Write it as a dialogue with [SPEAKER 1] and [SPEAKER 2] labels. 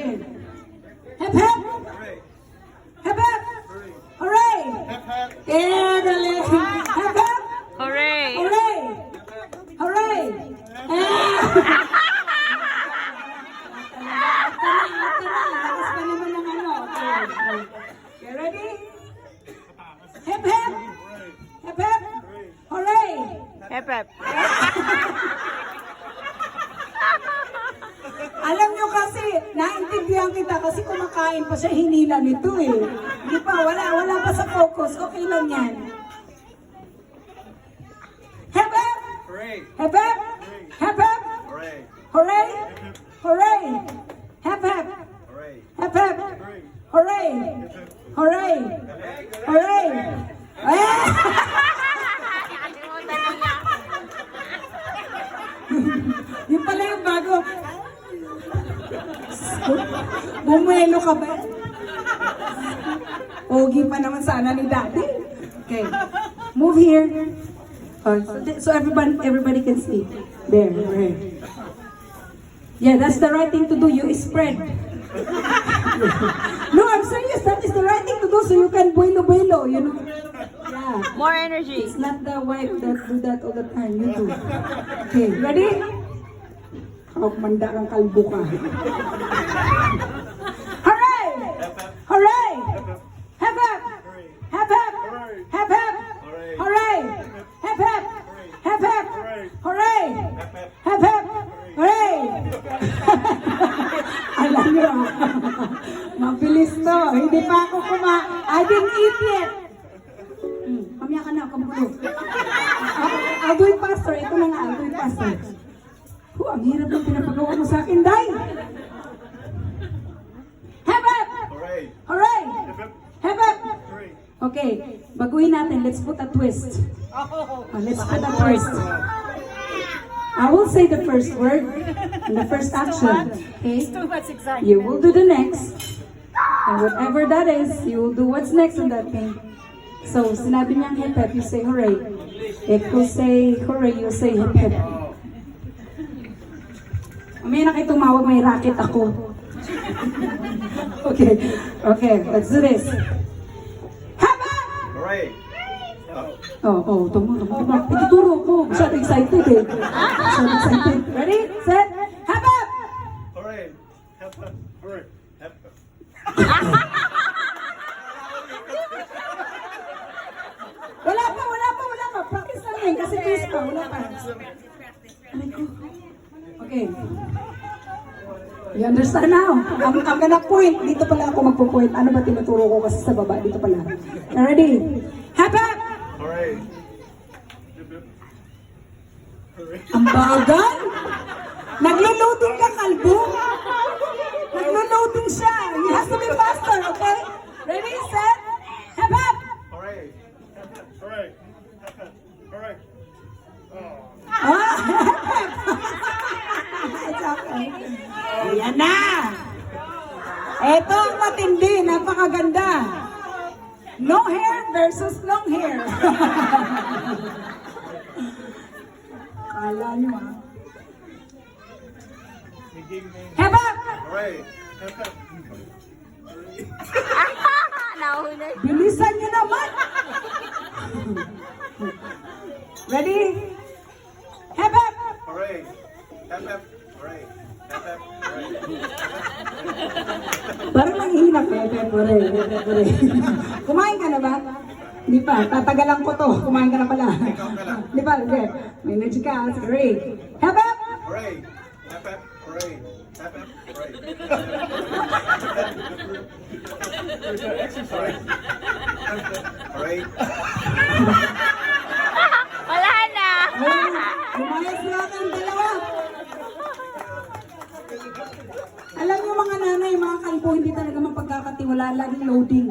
[SPEAKER 1] Okay. Hep hep! Hep hep! Hooray! Eh, dali! Hep hep!
[SPEAKER 2] Hooray!
[SPEAKER 1] Hooray! Hooray! Eh! Lakas pa naman ng ano. Okay, ready? Hep hep! Hep hep! Hooray!
[SPEAKER 2] Hep hep.
[SPEAKER 1] Alam nyo kasi, naintindihan kita kasi kumakain pa siya, hinila nito eh. Di pa, wala pa sa focus. Okay lang yan. Hep hep!
[SPEAKER 3] Hooray!
[SPEAKER 1] Hep hep! Hep hep!
[SPEAKER 3] Hooray!
[SPEAKER 1] Hooray! Hooray! Hep hep!
[SPEAKER 3] Hooray!
[SPEAKER 1] Hep hep! Hooray! Hooray! Hooray! Eh! Yung pala yung bago. Bumuelo ka ba? Pogi pa naman sana ni Daddy. Okay. Move here. Oh, so everybody can see. There. Yeah, that's the right thing to do. You spread. No, I'm serious. That is the right thing to do so you can buelo, you know. Yeah.
[SPEAKER 2] More energy.
[SPEAKER 1] It's not the wife that do that all the time. You do. Okay, ready? Hawak manda kang kalbo ka. Hooray! Hooray! Hep hep! Hep hep! Hep hep! Hooray! Hep hep! Hep hep! Hooray! Hep hep! Hooray! Alam niyo, mabilis to. Hindi pa ako I didn't eat yet. Kamaya ka na, kamulo. I'll do it faster. Ito na nga, I'll do it faster. Ang hirap ng pinapagawa mo sa akin, Day! Hep hep!
[SPEAKER 3] Hooray!
[SPEAKER 1] Hooray! Hep hep!
[SPEAKER 3] Hooray!
[SPEAKER 1] Okay, baguhin natin. Let's put a twist. Let's put a twist. I will say the first word and the first action. Okay? You will do the next. And whatever that is, you will do what's next on that thing. So, sinabi niyang hep hep, you say hooray. If you say hooray, you say hep hep. May na kayo tumawag, may racket ako. Okay, let's do this. Haba!
[SPEAKER 3] Hooray!
[SPEAKER 1] Tama. Ituturo ko. Masyado excited eh. Ready? Set? Haba!
[SPEAKER 3] Hooray! Hep hep! Hooray! Hep hep!
[SPEAKER 1] Wala pa. Practice lang yan kasi twist pa. Wala pa. Aray ko. Okay. You understand now? I'm gonna point. Dito pala ako magpo-point. Ano ba tinuturo ko kasi sa baba? Dito pala. Ready? Hep hep!
[SPEAKER 3] Hooray!
[SPEAKER 1] Ang bagal! Naglo-loading ka, kalbo! Naglo-loading siya! You have to be faster, okay? Ready, set, hep hep!
[SPEAKER 3] Hooray! Hep hep! Hooray! Hep hep! Hooray!
[SPEAKER 1] Ah, it's okay. Ayan na! Ito ang matindi, napakaganda. No hair versus long hair. Kala nyo ah. Hep hep!
[SPEAKER 3] Hooray! Hep hep!
[SPEAKER 2] Nahulog.
[SPEAKER 1] Bilisan nyo naman! Ready? Hep hep!
[SPEAKER 3] Hooray! Hep hep! Hooray! Hep hep! Hooray!
[SPEAKER 1] Parang nanghihina ka, hep hep, hooray, hep hep, hooray. Kumain ka na ba? Hindi pa, tatagalan ko to. Kumain ka na pala. Di ba? Okay. May energy ka. Hooray! Hep hep!
[SPEAKER 3] Hooray! Hep hep! Hooray! Hep hep! Hooray! Exercise! Hooray!
[SPEAKER 2] Wala na.
[SPEAKER 1] Lumayas na ang dalawa. Alam niyo mga nanay, mga kalbo, hindi talaga mapagkakatiwala. Laging loading.